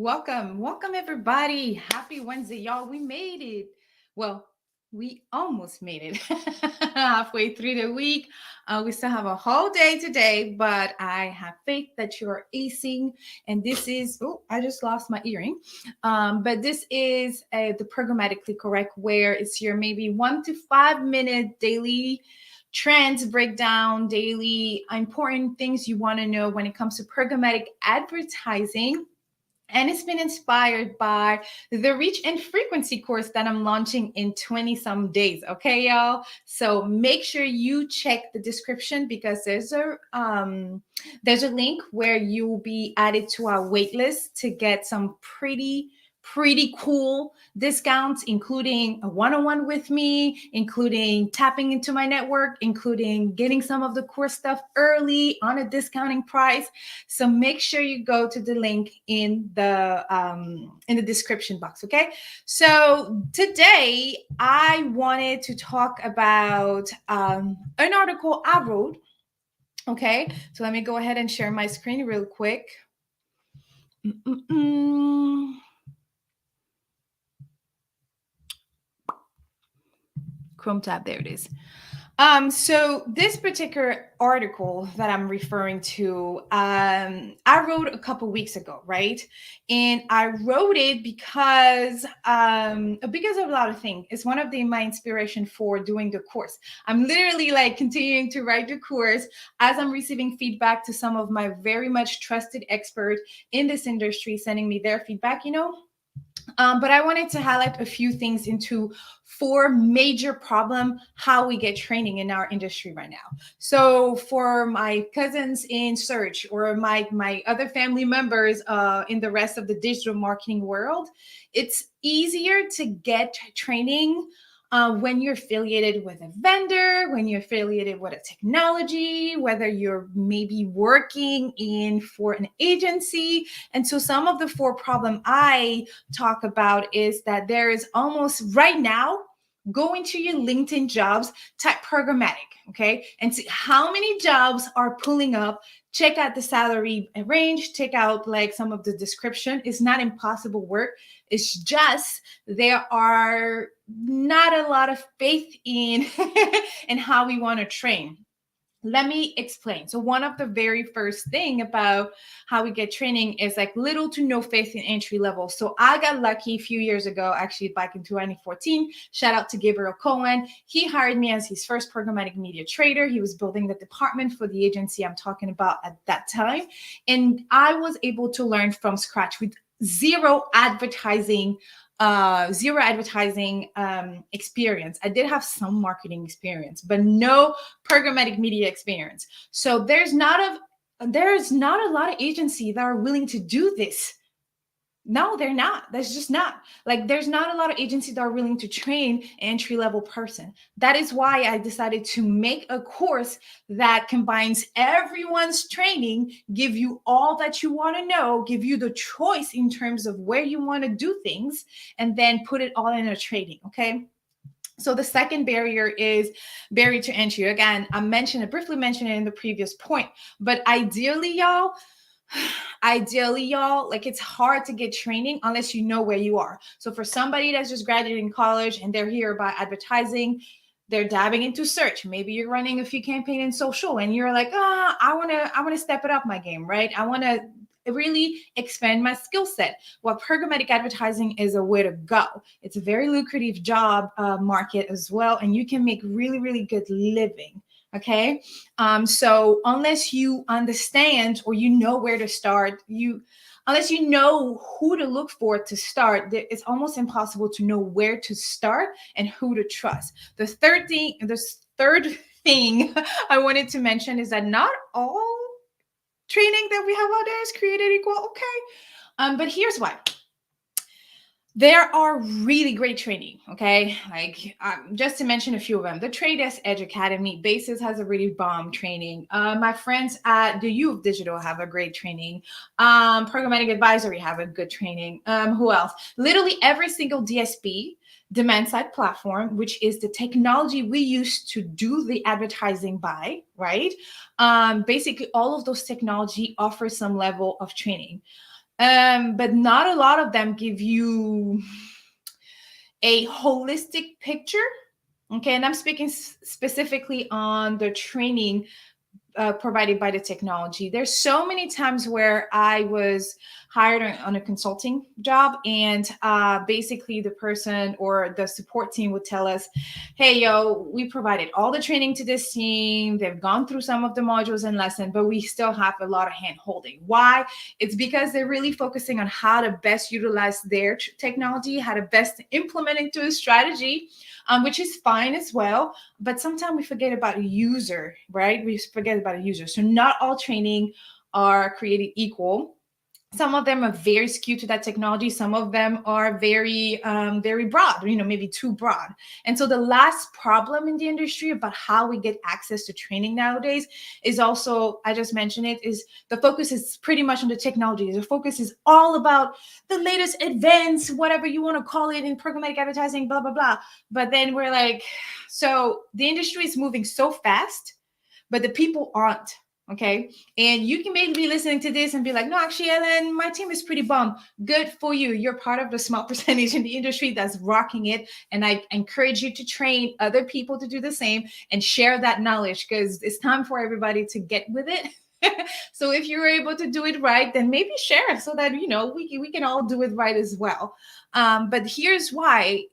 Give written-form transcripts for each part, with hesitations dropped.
Welcome everybody. Happy Wednesday, y'all. We made it. Well, we almost made it halfway through the week. We still have a whole day today, but I have faith that you're acing. And this is, oh, I just lost my earring. But this is the Programmatically Correct, where it's your maybe 1 to 5 minute daily trends breakdown, daily important things you want to know when it comes to programmatic advertising. And it's been inspired by the reach and frequency course that I'm launching in 20 some days. Okay, y'all. So make sure you check the description because there's a link where you'll be added to our waitlist to get some pretty cool discounts, including a one-on-one with me, including tapping into my network, including getting some of the course stuff early on a discounting price. So make sure you go to the link in the description box. Okay. So today I wanted to talk about an article I wrote. Okay. So let me go ahead and share my screen real quick. Chrome tab, there it is. So this particular article that I'm referring to, I wrote a couple weeks ago, right? And I wrote it because of a lot of things. It's one of my inspiration for doing the course. I'm literally like continuing to write the course as I'm receiving feedback to some of my very much trusted experts in this industry, sending me their feedback, but I wanted to highlight a few things into 4 major problem how we get training in our industry right now. So for my cousins in search or my other family members in the rest of the digital marketing world, it's easier to get training when you're affiliated with a vendor, when you're affiliated with a technology, whether you're maybe working in for an agency. And so some of the 4 problem I talk about is that there is almost right now, go into your LinkedIn jobs, type programmatic, okay, and see how many jobs are pulling up. Check out the salary range, check out like some of the description. It's not impossible work. It's just there are not a lot of faith in in how we want to train. Let me explain. So one of the very first thing about how we get training is like little to no faith in entry level. So I got lucky a few years ago, actually back in 2014. Shout out to Gabriel Cohen. He hired me as his first programmatic media trader. He was building the department for the agency I'm talking about at that time. And I was able to learn from scratch with zero advertising experience. I did have some marketing experience, but no programmatic media experience. So there's not a lot of agencies that are willing to do this. No, they're not. That's just not. Like, there's not a lot of agencies that are willing to train an entry-level person. That is why I decided to make a course that combines everyone's training, give you all that you want to know, give you the choice in terms of where you want to do things, and then put it all in a training, okay? So the second barrier is barrier to entry. Again, briefly mentioned it in the previous point, but ideally y'all, like, it's hard to get training unless you know where you are. So for somebody that's just graduating college and they're here about advertising, they're dabbing into search, maybe you're running a few campaigns in social and you're like, I want to step it up my game, right? I want to really expand my skill set. Well, programmatic advertising is a way to go. It's a very lucrative job market as well, and you can make really good living. Okay. So unless you understand or you know where to start, unless you know who to look for to start, it's almost impossible to know where to start and who to trust. The third thing I wanted to mention is that not all training that we have out there is created equal. Okay. But here's why. There are really great training, okay? Like, just to mention a few of them, the Trade Edge Academy, Basis has a really bomb training. My friends at the U of Digital have a great training. Programmatic Advisory have a good training. Who else? Literally every single DSP, demand side platform, which is the technology we use to do the advertising by, right? Basically, all of those technology offer some level of training. But not a lot of them give you a holistic picture. Okay, and I'm speaking specifically on the training provided by the technology. There's so many times where I was hired on a consulting job, and basically the person or the support team would tell us, "Hey, yo, we provided all the training to this team. They've gone through some of the modules and lesson, but we still have a lot of hand holding." Why? It's because they're really focusing on how to best utilize their technology, how to best implement it into a strategy, which is fine as well. But sometimes we forget about a user, right? We forget about a user. So not all training are created equal. Some of them are very skewed to that technology. Some of them are very broad, maybe too broad. And so the last problem in the industry about how we get access to training nowadays is also, I just mentioned it, is the focus is pretty much on the technology. The focus is all about the latest advance, whatever you want to call it, in programmatic advertising, blah, blah, blah. But then we're like, so the industry is moving so fast, but the people aren't. Okay. And you can maybe be listening to this and be like, no, actually, Ellen, my team is pretty bummed. Good for you. You're part of the small percentage in the industry that's rocking it. And I encourage you to train other people to do the same and share that knowledge, because it's time for everybody to get with it. So if you're able to do it right, then maybe share so that, we can all do it right as well. But here's why.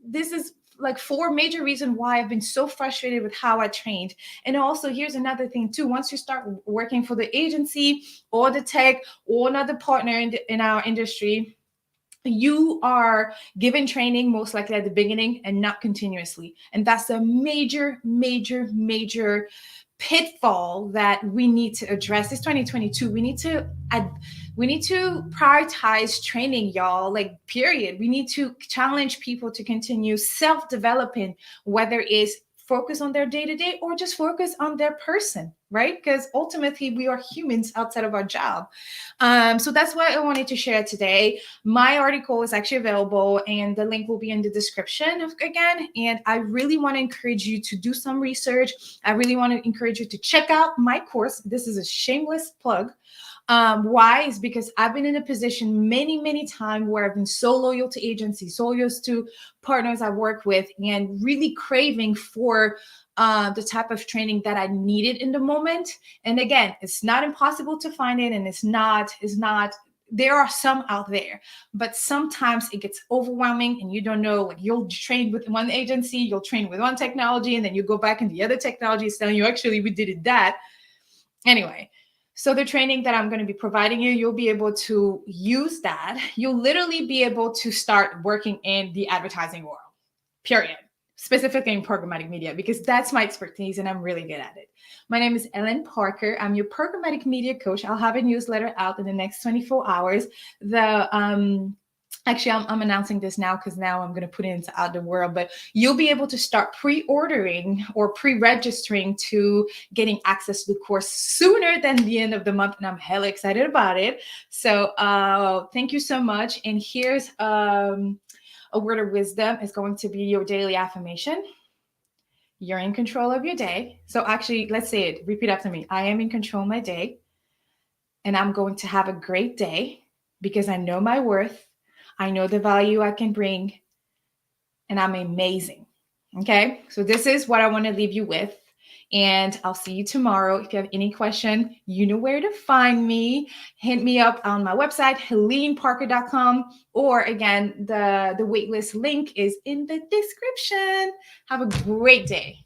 This is like 4 major reasons why I've been so frustrated with how I trained. And also, here's another thing too. Once you start working for the agency or the tech or another partner in our industry, you are given training most likely at the beginning and not continuously. And that's a major, major, major pitfall that we need to address. It's 2022. We need to prioritize training, y'all. Like, period. We need to challenge people to continue self-developing, whether it's focus on their day-to-day or just focus on their person, right? Because ultimately we are humans outside of our job. So that's what I wanted to share today. My article is actually available and the link will be in the description again. And I really want to encourage you to do some research. I really want to encourage you to check out my course. This is a shameless plug. Why? Is because I've been in a position many, many times where I've been so loyal to agencies, so loyal to partners I work with, and really craving for the type of training that I needed in the moment. And again, it's not impossible to find it, and it's not, there are some out there, but sometimes it gets overwhelming and you don't know. Like, you'll train with one agency, you'll train with one technology, and then you go back and the other technology is telling you, actually, we did it that. Anyway, so the training that I'm going to be providing you, you'll be able to use that. You'll literally be able to start working in the advertising world, period. Specifically in programmatic media, because that's my expertise and I'm really good at it. My name is Ellen Parker. I'm your programmatic media coach. I'll have a newsletter out in the next 24 hours. Actually, I'm announcing this now because now I'm going to put it into out the world, but you'll be able to start pre-ordering or pre-registering to getting access to the course sooner than the end of the month. And I'm hella excited about it. So thank you so much. And here's a word of wisdom. Is going to be your daily affirmation. You're in control of your day. So actually, let's say it. Repeat after me. I am in control of my day. And I'm going to have a great day because I know my worth. I know the value I can bring, and I'm amazing. Okay, so this is what I want to leave you with, and I'll see you tomorrow. If you have any question, you know where to find me. Hit me up on my website, HeleneParker.com, or again, the waitlist link is in the description. Have a great day.